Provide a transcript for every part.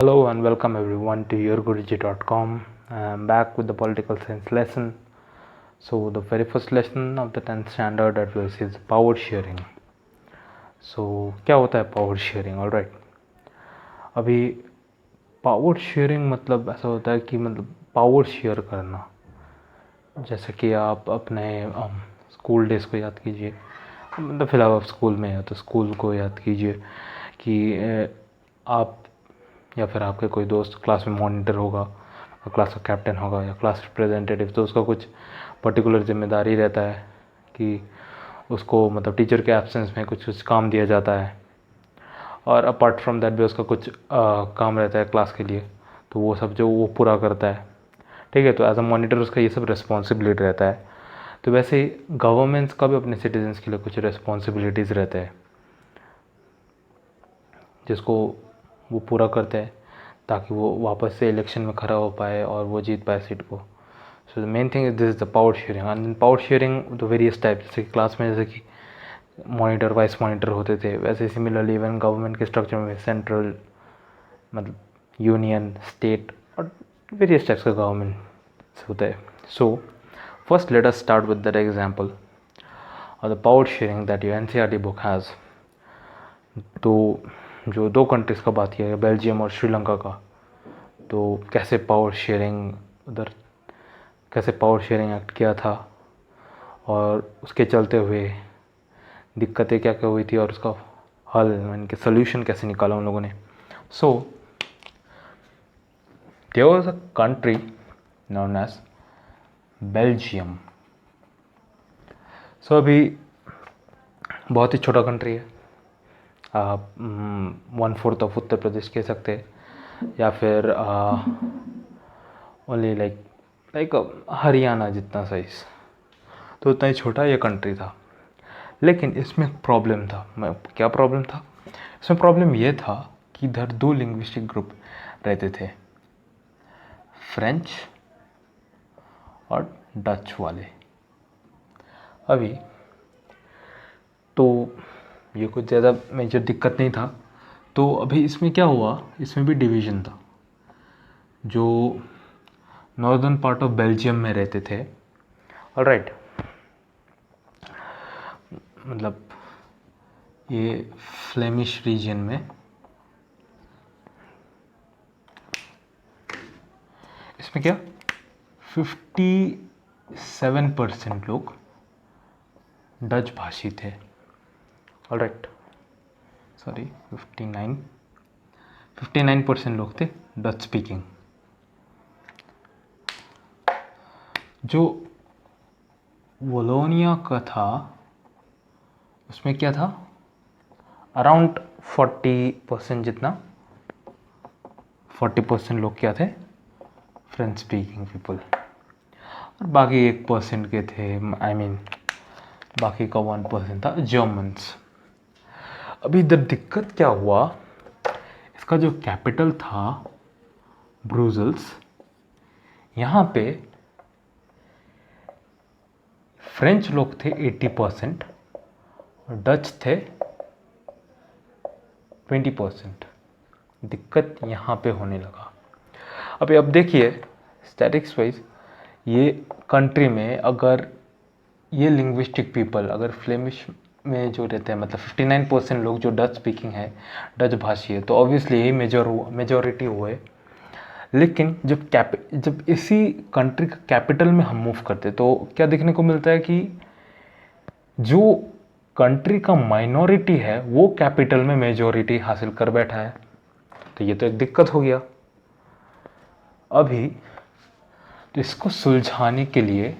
Hello and welcome everyone to yourguruji.com. I'm back with the political science lesson. So the very first lesson of the 10th standard that was is power sharing. So क्या होता है power sharing? All right. अभी power sharing मतलब ऐसा होता है कि मतलब power share करना. जैसे कि आप अपने स्कूल डेज को याद कीजिए. मतलब फिलहाल आप स्कूल में हैं तो स्कूल को याद कीजिए कि आप या फिर आपके कोई दोस्त क्लास में मॉनिटर होगा और क्लास का कैप्टन होगा या क्लास रिप्रेजेंटेटिव, तो उसका कुछ पर्टिकुलर जिम्मेदारी रहता है कि उसको मतलब टीचर के एब्सेंस में कुछ कुछ काम दिया जाता है और अपार्ट फ्रॉम दैट भी उसका कुछ काम रहता है क्लास के लिए, तो वो सब जो वो पूरा करता है. ठीक है, तो एज अ मॉनिटर उसका ये सब रिस्पॉन्सिबिलिटी रहता है. तो वैसे ही गवर्नमेंट्स का भी अपने सिटीजन्स के लिए कुछ रिस्पॉन्सिबिलिटीज़ रहते हैं जिसको वो पूरा करते हैं ताकि वो वापस से इलेक्शन में खड़ा हो पाए और वो जीत पाए सीट को. So the main thing is this the power sharing. And power sharing the various type, जैसे क्लास में जैसे कि मॉनिटर वाइस मॉनिटर होते थे, वैसे सिमिलरली इवन गवर्नमेंट के स्ट्रक्चर में सेंट्रल मतलब यूनियन, स्टेट और वेरियस टाइप्स का गवर्नमेंट होता है. So first let us start with that example और the power sharing that your NCERT book has. तो जो दो कंट्रीज़ का बात किया गया, बेल्जियम और श्रीलंका का, तो कैसे पावर शेयरिंग उधर कैसे पावर शेयरिंग एक्ट किया था और उसके चलते हुए दिक्कतें क्या क्या हुई थी और उसका हल यानी कि सोल्यूशन कैसे निकाला उन लोगों ने. So there was a country known as Belgium. So अभी बहुत ही छोटा कंट्री है. आप 1/4 ऑफ उत्तर प्रदेश कह सकते हैं या फिर ओनली लाइक हरियाणा जितना साइज़, तो उतना ही छोटा ये कंट्री था. लेकिन इसमें प्रॉब्लम था. क्या प्रॉब्लम था इसमें? प्रॉब्लम ये था कि इधर दो लिंग्विस्टिक ग्रुप रहते थे, फ्रेंच और डच वाले. अभी तो ये कुछ ज़्यादा मेजर दिक्कत नहीं था. तो अभी इसमें क्या हुआ, इसमें भी डिवीज़न था. जो नॉर्दर्न पार्ट ऑफ बेल्जियम में रहते थे, ऑलराइट, मतलब ये फ्लेमिश रीजन में, इसमें क्या 57% लोग डच भाषी थे. ऑलराइट, सॉरी 59% लोग थे डच स्पीकिंग. जो वोलोनिया का था उसमें क्या था, अराउंड 40% जितना, 40% लोग क्या थे, फ्रेंच स्पीकिंग पीपल, और बाकी 1% के थे, आई मीन बाकी का 1% था जर्मन्स. अभी इधर दिक्कत क्या हुआ, इसका जो कैपिटल था ब्रुसेल्स, यहाँ पे फ्रेंच लोग थे 80% और डच थे 20%. दिक्कत यहाँ पे होने लगा. अभी अब देखिए स्टैटिक्स वाइज ये कंट्री में अगर ये लिंग्विस्टिक पीपल अगर फ्लेमिश में जो रहते हैं, मतलब 59% लोग जो डच स्पीकिंग है, डच भाषी है, तो ऑब्वियसली यही मेजॉरिटी हुए. लेकिन जब इसी कंट्री का कैपिटल में हम मूव करते तो क्या देखने को मिलता है कि जो कंट्री का माइनॉरिटी है वो कैपिटल में मेजॉरिटी हासिल कर बैठा है. तो ये तो एक दिक्कत हो गया. अभी तो इसको सुलझाने के लिए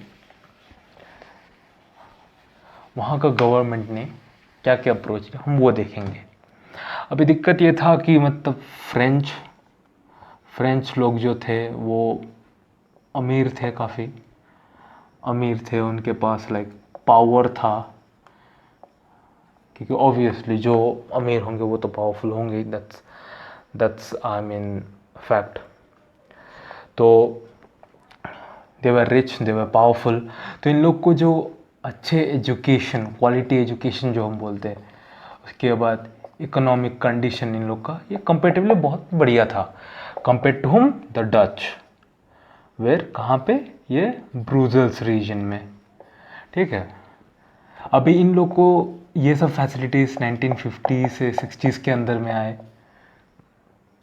वहाँ का गवर्नमेंट ने क्या क्या अप्रोच किया हम वो देखेंगे. अभी दिक्कत ये था कि मतलब फ्रेंच लोग जो थे वो अमीर थे, काफ़ी अमीर थे, उनके पास लाइक पावर था, क्योंकि ऑब्वियसली जो अमीर होंगे वो तो पावरफुल होंगे. That's I mean fact. तो दे were rich, they were powerful. तो इन लोग को जो अच्छे एजुकेशन, क्वालिटी एजुकेशन जो हम बोलते हैं, उसके बाद इकोनॉमिक कंडीशन इन लोग का ये कंपेरेटिवली बहुत बढ़िया था compare to home the Dutch, where कहाँ पे, ये ब्रूजल्स रीजन में, ठीक है। अभी इन लोग को ये सब फैसिलिटीज़ 1950 से 60s के अंदर में आए,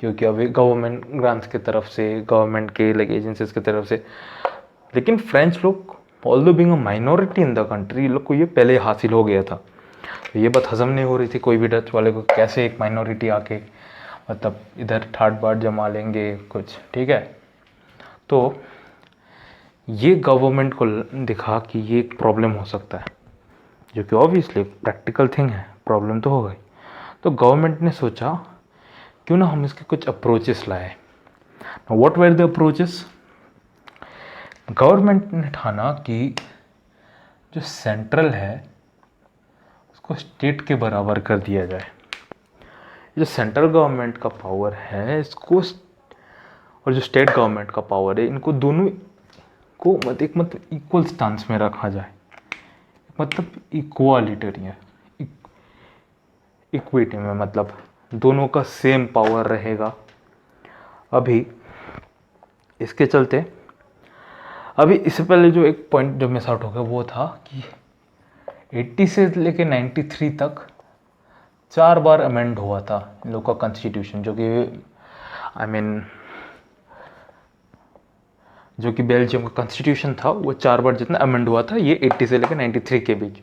क्योंकि अभी गवर्नमेंट ग्रांट्स की तरफ से, गवर्नमेंट के लाइक एजेंसीज की तरफ से। लेकिन फ्रेंच लोग although being a minority in the country, इन लोग को ये पहले हासिल हो गया था। तो ये बात हजम नहीं हो रही थी कोई भी डच वाले को, कैसे एक माइनॉरिटी आके मतलब इधर ठाट बाट जमा लेंगे कुछ, ठीक है। तो ये गवर्नमेंट को दिखा कि ये एक प्रॉब्लम हो सकता है, जो कि ऑब्वियसली प्रैक्टिकल थिंग है, प्रॉब्लम तो हो गई। तो गवर्नमेंट ने सोचा क्यों ना हम इसके कुछ अप्रोचेस लाए। What were the approaches? Government ने ठाना कि जो सेंट्रल है उसको स्टेट के बराबर कर दिया जाए। जो सेंट्रल गवर्नमेंट का पावर है इसको और जो स्टेट गवर्नमेंट का पावर है, इनको दोनों को मतलब इक्वल स्टांस में रखा जाए, मतलब इक्वालिटी है, इक्विटी में, मतलब दोनों का सेम पावर रहेगा। अभी इसके चलते अभी इससे पहले जो एक पॉइंट जो मिस आउट हो गया वो था कि 80 से लेके 93 तक 4 बार अमेंड हुआ था इन लोग का कॉन्स्टिट्यूशन, जो कि बेल्जियम का कॉन्स्टिट्यूशन था वो 4 बार जितना अमेंड हुआ था, ये 80 से लेकर 93 के बीच।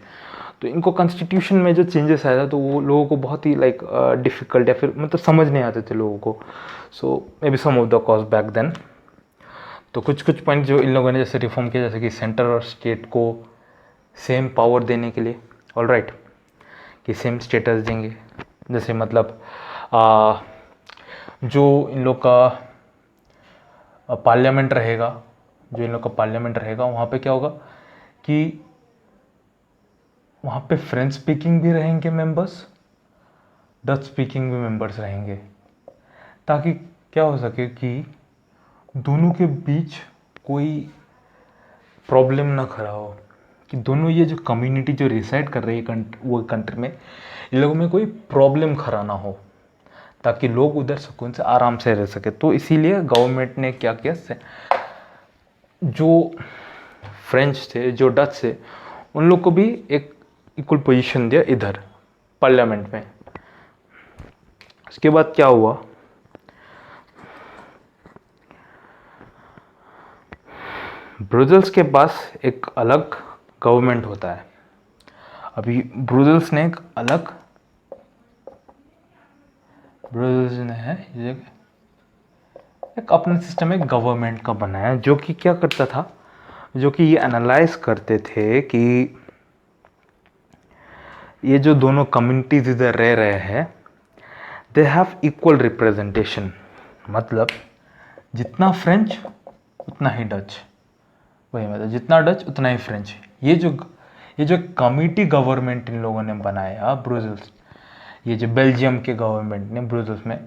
तो इनको कॉन्स्टिट्यूशन में जो चेंजेस आया था तो वो लोगों को बहुत ही लाइक डिफ़िकल्ट या फिर मतलब समझ नहीं आते थे लोगों को। So may be some of the cause back then. तो कुछ पॉइंट जो इन लोगों ने जैसे रिफॉर्म किया, जैसे कि सेंटर और स्टेट को सेम पावर देने के लिए, ऑल राइट, कि सेम स्टेटस देंगे। जैसे मतलब जो इन लोग का पार्लियामेंट रहेगा, वहाँ पे क्या होगा कि वहाँ पे फ्रेंच स्पीकिंग भी रहेंगे मेंबर्स, डच स्पीकिंग भी मेंबर्स रहेंगे, ताकि क्या हो सके कि दोनों के बीच कोई प्रॉब्लम ना खड़ा हो, कि दोनों ये जो कम्युनिटी जो रिसाइड कर रही है वो कंट्री में, इन लोगों में कोई प्रॉब्लम खड़ा ना हो, ताकि लोग उधर सुकून से आराम से रह सके। तो इसीलिए गवर्नमेंट ने क्या किया, जो फ्रेंच थे, जो डच थे, उन लोग को भी एक इक्वल पोजीशन दिया इधर पार्लियामेंट में। उसके बाद क्या हुआ, ब्रुसेल्स के पास एक अलग गवर्नमेंट होता है। अभी ब्रुसेल्स ने एक अपना सिस्टम एक गवर्नमेंट का बनाया, जो कि क्या करता था, जो कि ये एनालाइज करते थे कि ये जो दोनों कम्युनिटीज इधर रह रहे हैं, दे हैव इक्वल रिप्रेजेंटेशन, मतलब जितना फ्रेंच उतना ही डच, वही मतलब जितना डच उतना ही फ्रेंच। ये जो कमिटी गवर्नमेंट इन लोगों ने बनाया ब्रुसेल्स, ये जो बेल्जियम के गवर्नमेंट ने ब्रुसेल्स में,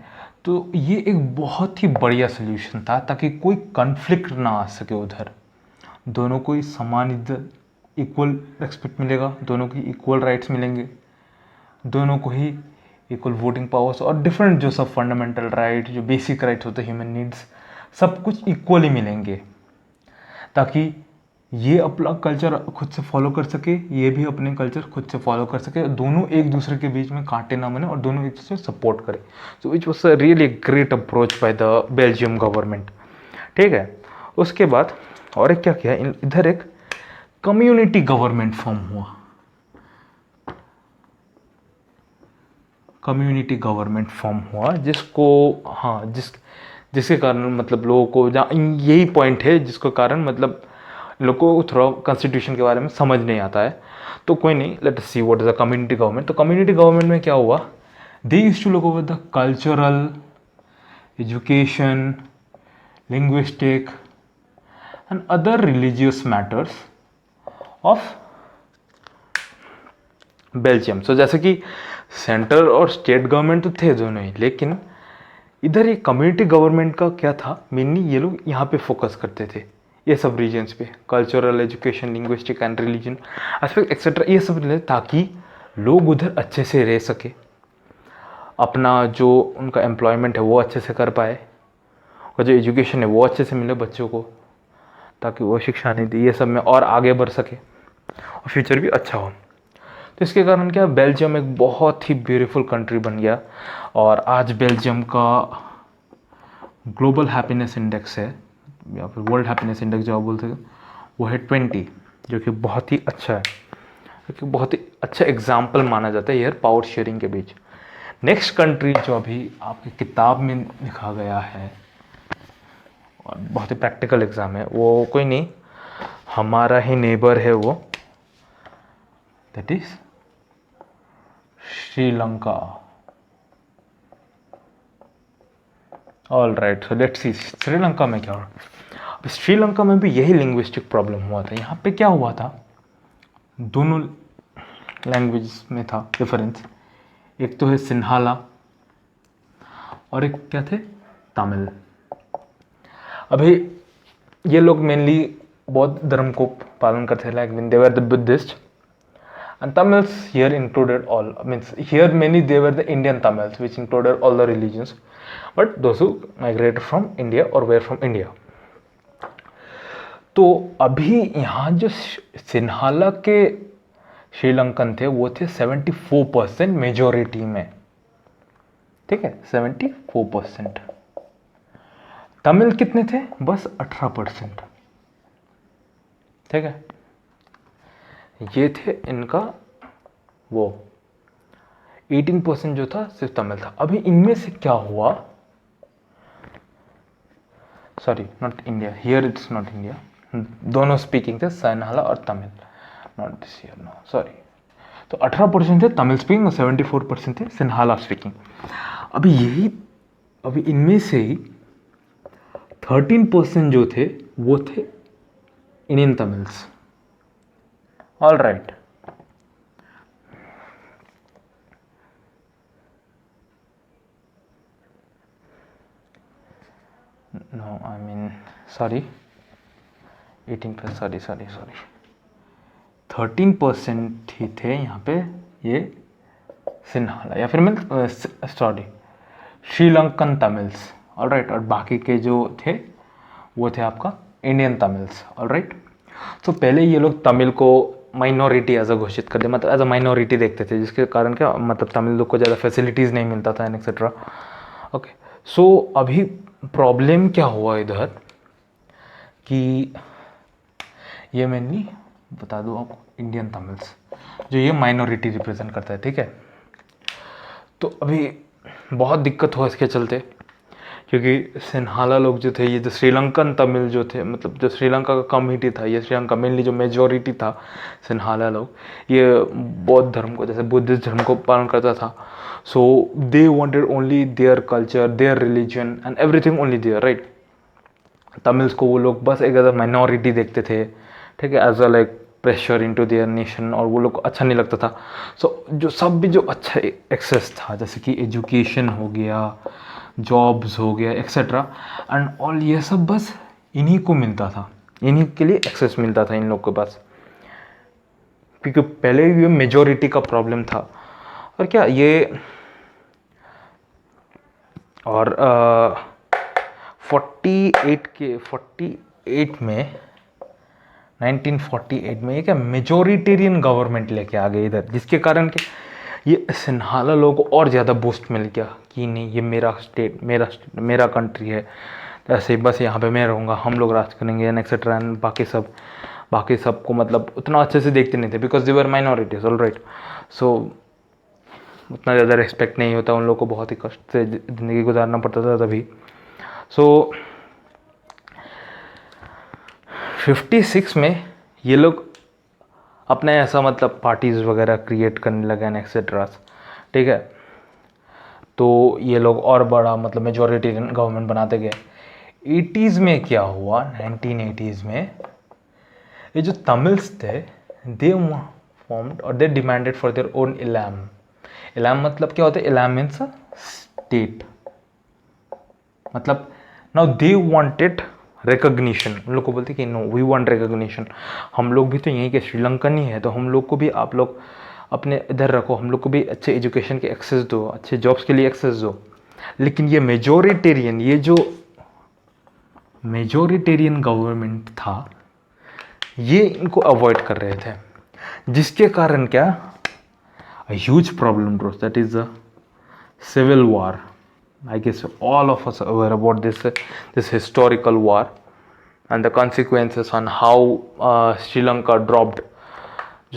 तो ये एक बहुत ही बढ़िया सोल्यूशन था, ताकि कोई कॉन्फ्लिक्ट ना आ सके उधर। दोनों को समान इज्जत, इक्वल रिस्पेक्ट मिलेगा, दोनों की इक्वल राइट्स मिलेंगे, दोनों को ही इक्वल वोटिंग पावर्स और डिफरेंट जो सब फंडामेंटल राइट, जो बेसिक राइट्स होते हैं, ह्यूमन नीड्स, सब कुछ इक्वली मिलेंगे, ताकि ये अपना कल्चर खुद से फॉलो कर सके, ये भी अपने कल्चर खुद से फॉलो कर सके, दोनों एक दूसरे के बीच में कांटे ना बने और दोनों एक दूसरे को सपोर्ट करें। So which was a really great approach by the Belgium government, ठीक है। उसके बाद और एक क्या किया, इधर एक कम्युनिटी गवर्नमेंट फॉर्म हुआ, जिसके कारण मतलब लोगों को, जहाँ यही पॉइंट है जिसके कारण मतलब लोगों को थोड़ा कॉन्स्टिट्यूशन के बारे में समझ नहीं आता है। तो कोई नहीं, let us see what is the community government. तो कम्युनिटी गवर्नमेंट में क्या हुआ, they used to look over the cultural, education, linguistic and other religious matters of Belgium. So जैसे कि सेंट्रल और स्टेट गवर्नमेंट तो थे दोनों ही, लेकिन इधर ये कम्युनिटी गवर्नमेंट का क्या था, मेनली ये लोग यहाँ पे फोकस करते थे, ये सब रीजन्स पे, cultural, education, linguistic and religion aspect etcetera, ये सब, ताकि लोग उधर अच्छे से रह सके। अपना जो उनका एम्प्लॉयमेंट है वो अच्छे से कर पाए, और जो एजुकेशन है वो अच्छे से मिले बच्चों को, ताकि वो शिक्षा नीति ये सब में और आगे बढ़ सके और फ्यूचर भी अच्छा हो। तो इसके कारण क्या, बेल्जियम एक बहुत ही ब्यूटीफुल कंट्री बन गया, और आज बेल्जियम का ग्लोबल हैप्पीनेस इंडेक्स है, या फिर वर्ल्ड हैप्पीनेस इंडेक्स जो आप बोल सकें, वो है 20, जो कि बहुत ही अच्छा है, क्योंकि बहुत ही अच्छा एग्जाम्पल माना जाता है यार पावर शेयरिंग के बीच। नेक्स्ट कंट्री जो अभी आपकी किताब में लिखा गया है और बहुत ही प्रैक्टिकल एग्ज़ाम है, वो कोई नहीं, हमारा ही नेबर है वो, that is Sri Lanka. All right, so let's see Sri Lanka में क्या हुआ। अब श्रीलंका में भी यही लिंग्विस्टिक प्रॉब्लम हुआ था। यहाँ पे क्या हुआ था, दोनों लैंग्वेज में था डिफरेंस, एक तो है सिन्हाला और एक क्या थे, तमिल। अभी ये लोग मेनली बौद्ध धर्म को पालन करते थे, like when they were the Buddhist, and Tamils here included all, means here mainly they were the Indian Tamils which included all the religions, but those who migrated from India or were from India. तो अभी यहाँ जो सिन्हाला के श्रीलंकन थे वो थे 74% majority में, ठीक है, 74%। तमिल कितने थे, बस 18%, ठीक है। ये थे इनका वो 18% जो था सिर्फ तमिल था। अभी इनमें से क्या हुआ, sorry not India, here it's not India, दोनों स्पीकिंग थे, सिन्हाला और Tamil, not this here, no sorry. तो 18% थे तमिल स्पीकिंग और 74% थे सिन्हाला स्पीकिंग। अभी इनमें से ही 13% जो थे वो थे Indian Tamils. All right, no I mean sorry 18%, sorry 13% ही थे यहाँ पे ये सिन्हाला, या फिर मैं sorry Sri Lankan Tamils. All right, और बाकी के जो थे वो थे आपका इंडियन तमिल्स। ऑल राइट, तो पहले ये लोग तमिल को माइनॉरिटी एज अ घोषित कर दे, मतलब एज अ माइनॉरिटी देखते थे, जिसके कारण क्या, मतलब तमिल लोग को ज़्यादा फैसिलिटीज़ नहीं मिलता था एंड एक्सेट्रा। ओके, सो अभी प्रॉब्लम क्या हुआ इधर कि ये मेनली बता दूँ आपको, इंडियन तमिल्स जो ये माइनॉरिटी रिप्रेजेंट करता है, ठीक है। तो अभी बहुत दिक्कत हुआ इसके चलते, क्योंकि सिन्हाला लोग जो थे, ये जो श्रीलंकन तमिल जो थे, मतलब जो श्रीलंका का कम्युनिटी था, ये श्रीलंका मेनली जो मेजॉरिटी था सिन्हाला लोग, ये बौद्ध धर्म को, जैसे बुद्धिस्ट धर्म को पालन करता था। So they wanted only their culture, their religion and everything only there, right. Tamils को वो लोग बस एक एज अ माइनॉरिटी देखते थे, ठीक है, as a like pressure into their nation, और वो लोग को अच्छा नहीं लगता था। सो जो सब भी जो अच्छा एक्सेस था, जैसे कि एजुकेशन हो गया, जॉब्स हो गया एक्सेट्रा एंड ऑल, ये सब बस इन्हीं को मिलता था, इन्हीं के लिए एक्सेस मिलता था इन लोग के पास, क्योंकि पहले ये मेजॉरिटी का प्रॉब्लम था। और क्या ये और 48 में 1948 में ये क्या मेजोरिटेरियन गवर्नमेंट लेके आ गए इधर, जिसके कारण कि ये सिन्हाला लोगों को और ज़्यादा बूस्ट मिल गया कि नहीं, ये मेरा स्टेट, मेरा कंट्री है, तो ऐसे ही बस यहाँ पे मैं रहूँगा, हम लोग राज करेंगे एंड एक्सेट्रा। एंड बाकी सबको मतलब उतना अच्छे से देखते नहीं थे, because they were minorities. All right, so उतना ज़्यादा रिस्पेक्ट नहीं होता, उन लोग को बहुत ही कष्ट से ज़िंदगी गुजारना पड़ता था तभी। सो 56 में ये लोग अपने ऐसा मतलब पार्टीज़ वगैरह क्रिएट करने लगे एंड एक्सेट्रा, ठीक है। तो ये लोग और बड़ा मतलब मेजॉरिटी गवर्नमेंट बनाते गए। 80s में क्या हुआ, 1980s में ये जो तमिल्स थे, दे फॉर्म्ड और they demanded for their own Ilam. Ilam मतलब क्या होता है, इलाम मीन्स स्टेट, मतलब नाउ दे वांटेड रिकग्निशन। उन लोग को बोलते कि नो वी वांट रिकग्निशन, हम लोग भी तो यहीं के श्रीलंकन ही है, तो हम लोग को भी आप लोग अपने इधर रखो, हम लोग को भी अच्छे एजुकेशन के एक्सेस दो, अच्छे जॉब्स के लिए एक्सेस दो, लेकिन ये मेजोरिटेरियन, ये जो मेजोरिटेरियन गवर्नमेंट था, ये इनको अवॉइड कर रहे थे, जिसके कारण क्या, a huge problem bros, that is the civil war. I guess all of us are aware about this historical war and the consequences on how Sri Lanka dropped.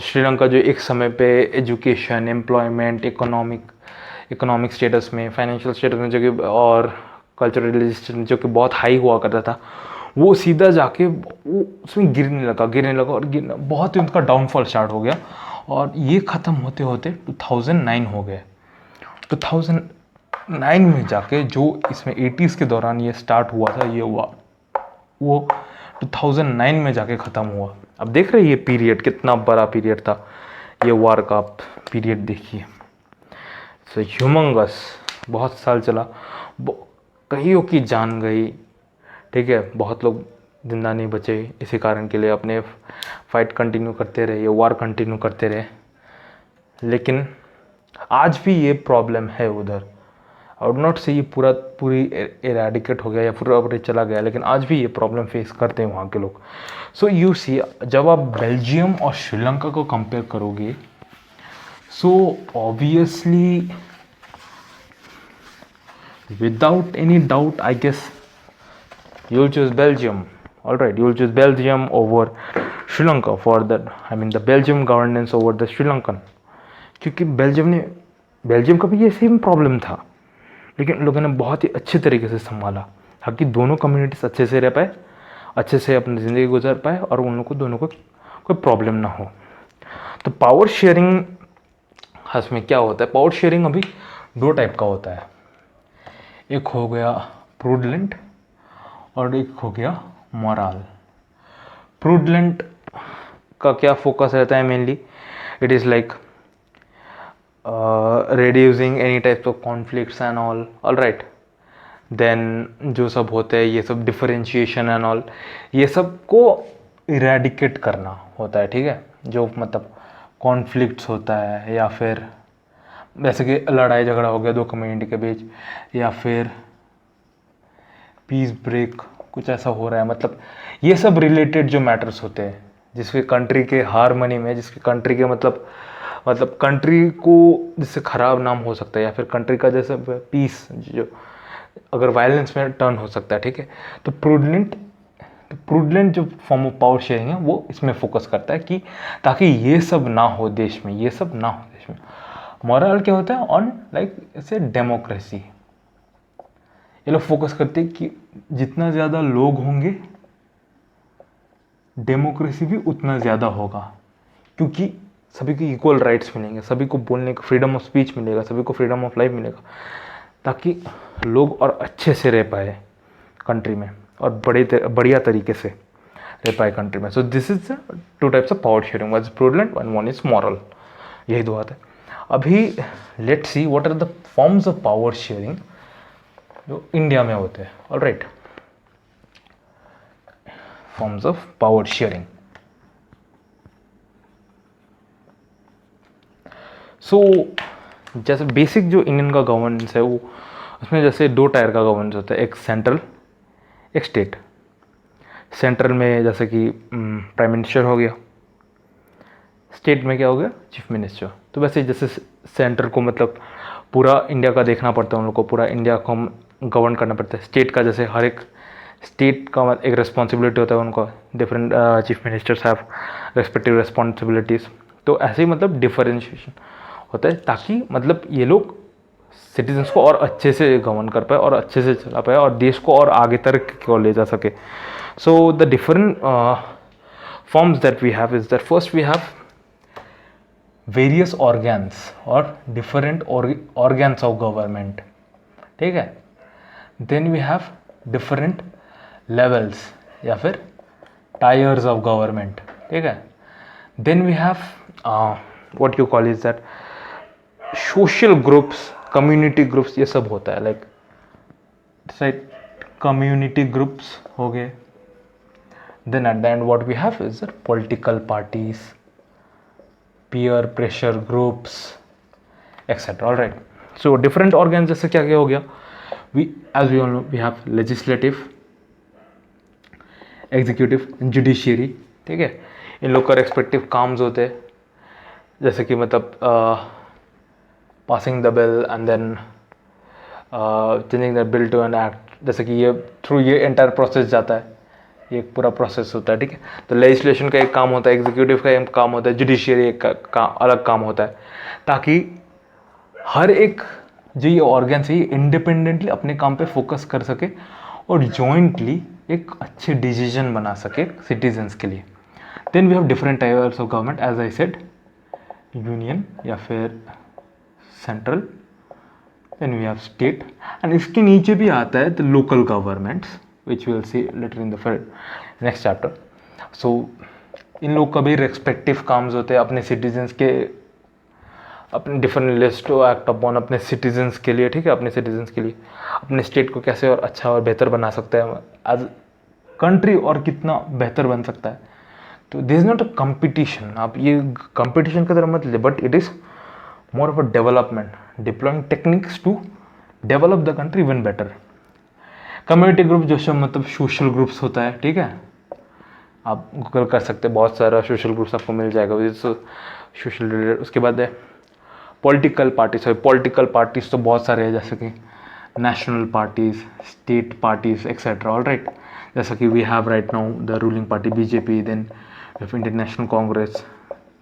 Sri Lanka जो एक समय पे एजुकेशन, एम्प्लॉयमेंट, इकोनॉमिक स्टेटस में, financial status में जो कि, और cultural जो कि बहुत हाई हुआ करता था, वो सीधा जाके वो उसमें गिरने लगा और गिरना, बहुत ही उनका डाउनफॉल स्टार्ट हो गया। और ये ख़त्म होते होते 2009 हो गए। 2009 में जाके जो इसमें 80s के दौरान ये स्टार्ट हुआ था, ये हुआ वो 2009 में जाके ख़त्म हुआ। अब देख रहे हैं ये पीरियड कितना बड़ा पीरियड था, ये वार का पीरियड देखिए। सो ह्यूमंगस, बहुत साल चला, कईयों की जान गई, ठीक है, बहुत लोग जिंदा नहीं बचे, इसी कारण के लिए अपने फाइट कंटिन्यू करते रहे, ये वार कंटिन्यू करते रहे। लेकिन आज भी ये प्रॉब्लम है उधर। आई वुड नॉट से ये पूरी एराडिकेट हो गया या पूरा चला गया, लेकिन आज भी ये प्रॉब्लम फेस करते हैं वहाँ के लोग। सो यू सी, जब आप बेल्जियम और श्रीलंका को कंपेयर करोगे, so obviously without any doubt I guess you will choose Belgium. All right, you will choose Belgium over Sri Lanka for that. I mean the Belgium governance over the Sri Lankan. क्योंकि Belgium का भी ये same problem था, लेकिन लोगों ने बहुत ही अच्छे तरीके से संभाला ताकि दोनों कम्युनिटीज अच्छे से रह पाए, अच्छे से अपनी ज़िंदगी गुजार पाए और उन लोगों को दोनों को कोई प्रॉब्लम ना हो। तो पावर शेयरिंग इसमें क्या होता है, पावर शेयरिंग अभी दो टाइप का होता है, एक हो गया प्रूडेंट और एक हो गया मोरल। प्रूडेंट का क्या फोकस रहता है mainly, it is like reducing any types of conflicts and all right, then जो सब होते हैं ये सब डिफरेंशिएशन एंड ऑल, ये सब को इरेडिकेट करना होता है, ठीक है। जो मतलब कॉन्फ्लिक्ट्स होता है, या फिर जैसे कि लड़ाई झगड़ा हो गया दो कम्युनिटी के बीच, या फिर पीस ब्रेक कुछ ऐसा हो रहा है, मतलब ये सब रिलेटेड जो मैटर्स होते हैं जिसके कंट्री के हारमनी में, जिसके कंट्री के मतलब कंट्री को जिससे ख़राब नाम हो सकता है, या फिर कंट्री का जैसे पीस जो अगर वायलेंस में टर्न हो सकता है, ठीक है। तो प्रूडेंट जो फॉर्म ऑफ पावर शेयरिंग है वो इसमें फोकस करता है कि ताकि ये सब ना हो देश में, ये सब ना हो देश में। मोरल क्या होता है, ऑन लाइक ऐसे डेमोक्रेसी, ये लोग फोकस करते हैं कि जितना ज़्यादा लोग होंगे डेमोक्रेसी भी उतना ज़्यादा होगा, क्योंकि सभी को इक्वल राइट्स मिलेंगे, सभी को बोलने का फ्रीडम ऑफ स्पीच मिलेगा, सभी को फ्रीडम ऑफ लाइफ मिलेगा, ताकि लोग और अच्छे से रह पाए कंट्री में और बढ़िया तरीके से रह पाए कंट्री में। So this is two types of power sharing, one is prudent and one is moral, यही दो बात है। अभी let's see what are the forms of power sharing जो इंडिया में होते हैं। All right, forms of power sharing. So जैसे बेसिक जो इंडियन का गवर्नेंस है वो, उसमें जैसे दो टायर का गवर्नेंस होता है, एक सेंट्रल एक स्टेट। सेंट्रल में जैसे कि प्राइम मिनिस्टर हो गया, स्टेट में क्या हो गया, चीफ मिनिस्टर। तो वैसे जैसे सेंटर को मतलब पूरा इंडिया का देखना पड़ता है उन लोग को, पूरा इंडिया को गवर्न करना पड़ता है। स्टेट का जैसे हर एक स्टेट का एक रिस्पॉन्सिबिलिटी होता है उनको, different chief ministers have respective responsibilities. तो ऐसे ही मतलब डिफरेंशिएशन होता है ताकि मतलब ये लोग सिटीजन्स को और अच्छे से गवर्न कर पाए और अच्छे से चला पाए और देश को और आगे तक को ले जा सके। So the different forms that we have is that first we have various organs और डिफरेंट ऑर्गन्स ऑफ गवर्नमेंट, ठीक है। Then we have different levels या फिर टायर्स ऑफ गवर्नमेंट, ठीक है। Then we have what you call is that social groups, community groups, ये सब होता है, लाइक साइड कम्युनिटी ग्रुप्स हो गए। Then at the end what we have is that political parties, peer pressure groups, etc. All right. So different organs जैसे क्या क्या हो गया, as we all know, we have legislative, executive, judiciary. ठीक है, इन लोग का रेस्पेक्टिव काम्स होते हैं, जैसे कि मतलब passing the bill and then changing the bill to an act, जैसे कि ये थ्रू ये एंटायर प्रोसेस जाता है, ये एक पूरा प्रोसेस होता है। ठीक है, तो लेजिस्लेशन का एक काम होता है, एग्जीक्यूटिव का एक काम होता है, जुडिशियरी एक का अलग काम होता है, ताकि हर एक जो ये ऑर्गन्स है ये इंडिपेंडेंटली अपने काम पे फोकस कर सके और जॉइंटली एक अच्छे डिसीजन बना सके सिटीजन्स के लिए। Then we have different types of government, as I said, union या फिर central, then we have state, and इसके नीचे भी आता है the local governments, which will see later in the next chapter. So इन लोग का भी रेस्पेक्टिव काम्स होते हैं अपने सिटीजन्स के, अपने different list to act upon अपने सिटीजन्स के लिए। ठीक है, अपने सिटीजन्स के लिए अपने स्टेट को कैसे और अच्छा और बेहतर बना सकते हैं एज कंट्री, और कितना बेहतर बन सकता है। तो this is not a competition, आप ये कंपटीशन की तरह मत ले, but it is more of a development, deploying techniques to develop the country even better. Community group जो मतलब सोशल ग्रुप्स होता है, ठीक है, आप गूगल कर सकते हैं, बहुत सारा सोशल ग्रुप्स आपको मिल जाएगा सोशल रिलेटेड। उसके बाद है पॉलिटिकल पार्टीज, पॉलिटिकल पार्टीज तो बहुत सारे हैं, जैसे कि national parties, state parties etcetera. All right, जैसा कि we have right now the ruling party BJP, then we have Indian National Congress,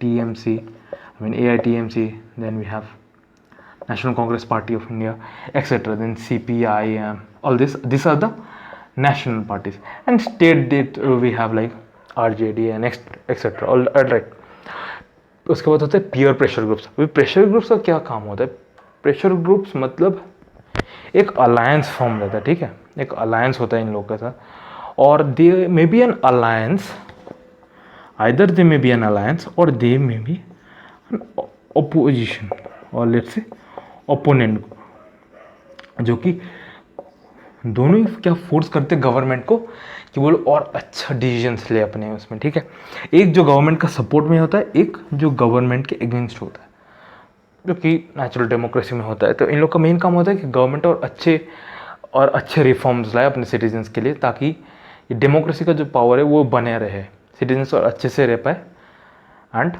TMC, I mean AITMC, then we have National Congress Party of India, etc. Then CPI, all these are the national parties, and state we have like RJD and etc. all right. उसके बाद होता है peer pressure groups. अभी pressure groups का क्या काम होता है? प्रेशर ग्रुप्स मतलब एक अलायंस फॉर्म रहता है, ठीक है, एक अलायंस होता है इन लोगों के साथ, और they may be an alliance, either they may be an alliance और दे मे बी ऑपोजिशन, और लेट्स से ओपोनेंट, जो कि दोनों ही क्या फोर्स करते गवर्नमेंट को कि वो और अच्छा डिसीजंस ले अपने उसमें। ठीक है, एक जो गवर्नमेंट का सपोर्ट में होता है, एक जो गवर्नमेंट के अगेंस्ट होता है, जो कि नेचुरल डेमोक्रेसी में होता है। तो इन लोग का मेन काम होता है कि गवर्नमेंट और अच्छे रिफॉर्म्स लाए अपने सिटीजन्स के लिए, ताकि ये डेमोक्रेसी का जो पावर है वो बने रहे, सिटीजन्स और अच्छे से रह पाए एंड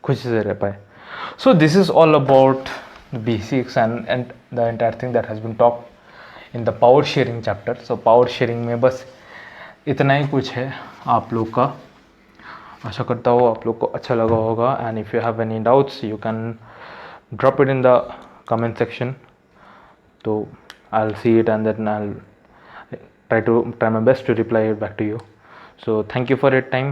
खुशी से रह पाए। So this is all about basics and the entire thing that has been talk in the power sharing chapter. So power sharing में बस इतना ही कुछ है आप लोग का। आशा करता हूँ आप लोग को अच्छा लगा होगा, and if you have any doubts you can drop it in the comment section. तो I will see it and then I will try my best to reply it back to you. So thank you for your time.